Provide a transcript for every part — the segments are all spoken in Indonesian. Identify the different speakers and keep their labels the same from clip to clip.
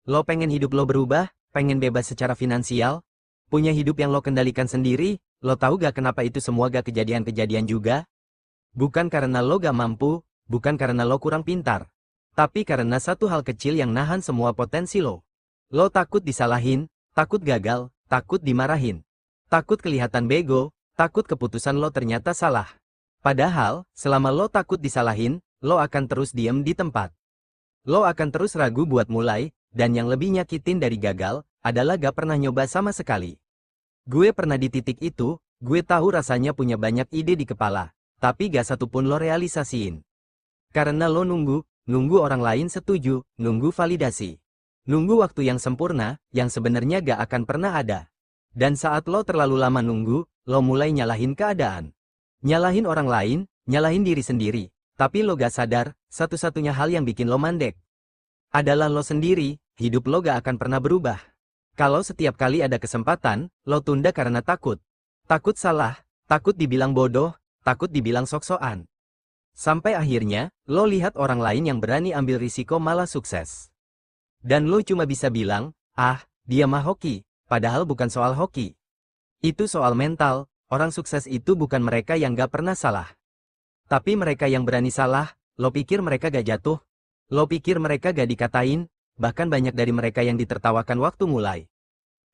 Speaker 1: Lo pengen hidup lo berubah, pengen bebas secara finansial, punya hidup yang lo kendalikan sendiri, lo tahu gak kenapa itu semua gak kejadian-kejadian juga? Bukan karena lo gak mampu, bukan karena lo kurang pintar. Tapi karena satu hal kecil yang nahan semua potensi lo. Lo takut disalahin, takut gagal, takut dimarahin. Takut kelihatan bego, takut keputusan lo ternyata salah. Padahal, selama lo takut disalahin, lo akan terus diem di tempat. Lo akan terus ragu buat mulai, dan yang lebih nyakitin dari gagal, adalah gak pernah nyoba sama sekali. Gue pernah di titik itu, gue tahu rasanya punya banyak ide di kepala, tapi gak satupun lo realisasiin. Karena lo nunggu orang lain setuju, nunggu validasi. Nunggu waktu yang sempurna, yang sebenarnya gak akan pernah ada. Dan saat lo terlalu lama nunggu, lo mulai nyalahin keadaan. Nyalahin orang lain, nyalahin diri sendiri. Tapi lo gak sadar, satu-satunya hal yang bikin lo mandek adalah lo sendiri, hidup lo gak akan pernah berubah. Kalau setiap kali ada kesempatan, lo tunda karena takut. Takut salah, takut dibilang bodoh, takut dibilang sok-sokan. Sampai akhirnya, lo lihat orang lain yang berani ambil risiko malah sukses. Dan lo cuma bisa bilang, ah, dia mah hoki, padahal bukan soal hoki. Itu soal mental, orang sukses itu bukan mereka yang gak pernah salah. Tapi mereka yang berani salah, lo pikir mereka gak jatuh? Lo pikir mereka gak dikatain? Bahkan banyak dari mereka yang ditertawakan waktu mulai.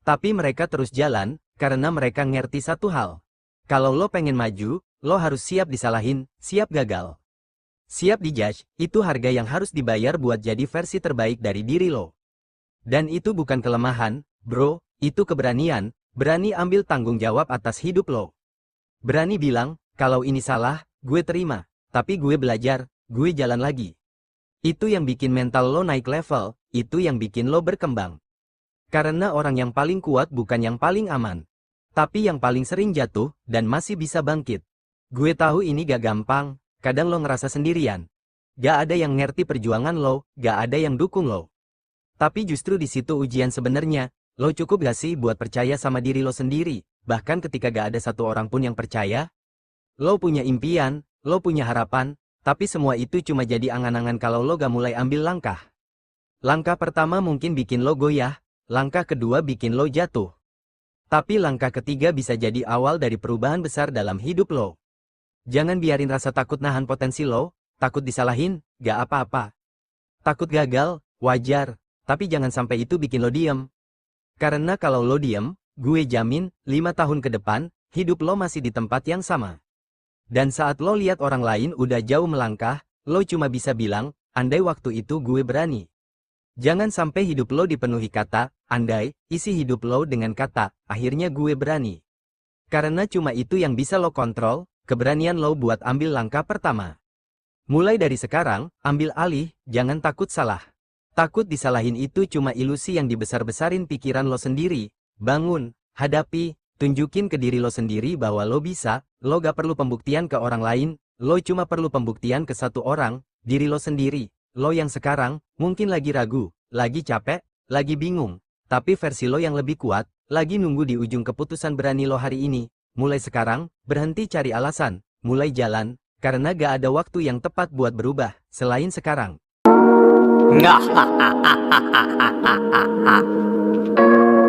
Speaker 1: Tapi mereka terus jalan, karena mereka ngerti satu hal. Kalau lo pengen maju, lo harus siap disalahin, siap gagal. Siap dijudge, itu harga yang harus dibayar buat jadi versi terbaik dari diri lo. Dan itu bukan kelemahan, bro, itu keberanian, berani ambil tanggung jawab atas hidup lo. Berani bilang, kalau ini salah, gue terima, tapi gue belajar, gue jalan lagi. Itu yang bikin mental lo naik level, itu yang bikin lo berkembang. Karena orang yang paling kuat bukan yang paling aman, tapi yang paling sering jatuh, dan masih bisa bangkit. Gue tahu ini gak gampang, kadang lo ngerasa sendirian. Gak ada yang ngerti perjuangan lo, gak ada yang dukung lo. Tapi justru di situ ujian sebenarnya, lo cukup gak sih buat percaya sama diri lo sendiri, bahkan ketika gak ada satu orang pun yang percaya? Lo punya impian, lo punya harapan, tapi semua itu cuma jadi angan-angan kalau lo gak mulai ambil langkah. Langkah pertama mungkin bikin lo goyah, langkah kedua bikin lo jatuh. Tapi langkah ketiga bisa jadi awal dari perubahan besar dalam hidup lo. Jangan biarin rasa takut nahan potensi lo, takut disalahin, gak apa-apa. Takut gagal, wajar, tapi jangan sampai itu bikin lo diem. Karena kalau lo diem, gue jamin, 5 tahun ke depan, hidup lo masih di tempat yang sama. Dan saat lo lihat orang lain udah jauh melangkah, lo cuma bisa bilang, andai waktu itu gue berani. Jangan sampai hidup lo dipenuhi kata, andai, isi hidup lo dengan kata, akhirnya gue berani. Karena cuma itu yang bisa lo kontrol, keberanian lo buat ambil langkah pertama. Mulai dari sekarang, ambil alih, jangan takut salah. Takut disalahin itu cuma ilusi yang dibesar-besarin pikiran lo sendiri. Bangun, hadapi, tunjukin ke diri lo sendiri bahwa lo bisa, lo gak perlu pembuktian ke orang lain, lo cuma perlu pembuktian ke satu orang, diri lo sendiri. Lo yang sekarang, mungkin lagi ragu, lagi capek, lagi bingung, tapi versi lo yang lebih kuat, lagi nunggu di ujung keputusan berani lo hari ini. Mulai sekarang, berhenti cari alasan, mulai jalan, karena gak ada waktu yang tepat buat berubah, selain sekarang.